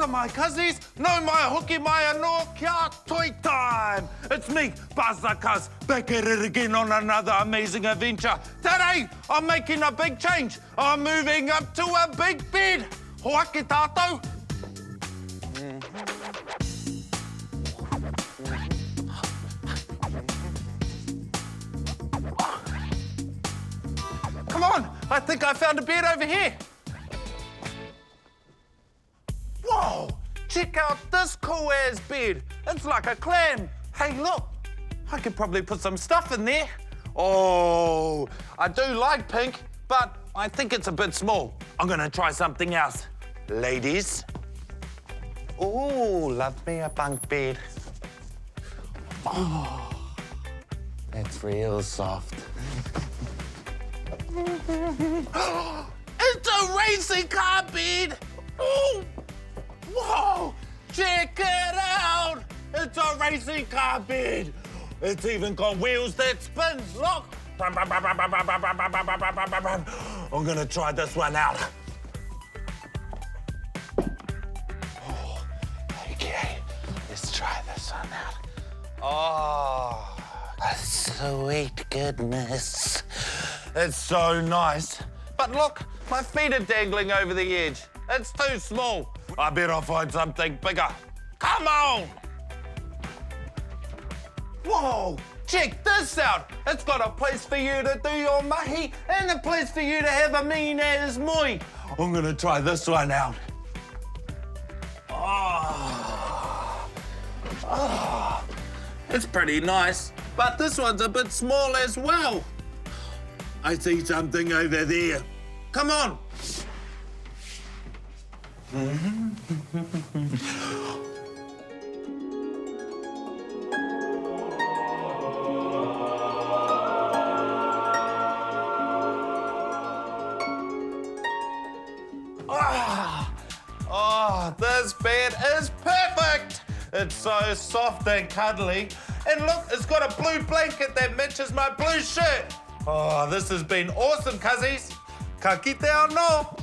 Hola, my cousins. No mai hoki mai anō kia toi time. It's me, Buzzer Cuz, back at it again on another amazing adventure. Today, I'm making a big change. I'm moving up to a big bed. Hoaki tātou. Come on, I think I found a bed over here. Whoa, check out this cool-ass bed. It's like a clam. Hey, look, I could probably put some stuff in there. Oh, I do like pink, but I think it's a bit small. I'm gonna try something else. Ladies. Ooh, love me a bunk bed. Oh, it's real soft. It's a racing car bed! Ooh. Whoa! Check it out! It's a racing car bed! It's even got wheels that spin. Look! I'm gonna try this one out. Oh, okay, let's try this one out. Oh, sweet goodness. It's so nice. But look, my feet are dangling over the edge. It's too small. I better find something bigger. Come on! Whoa, check this out. It's got a place for you to do your mahi and a place for you to have a mean-ass moi. I'm gonna try this one out. Oh, it's pretty nice, but this one's a bit small as well. I see something over there. Come on. Oh, this bed is perfect. It's so soft and cuddly. And look, it's got a blue blanket that matches my blue shirt. Oh, this has been awesome, cuzzies. Ka kite anō.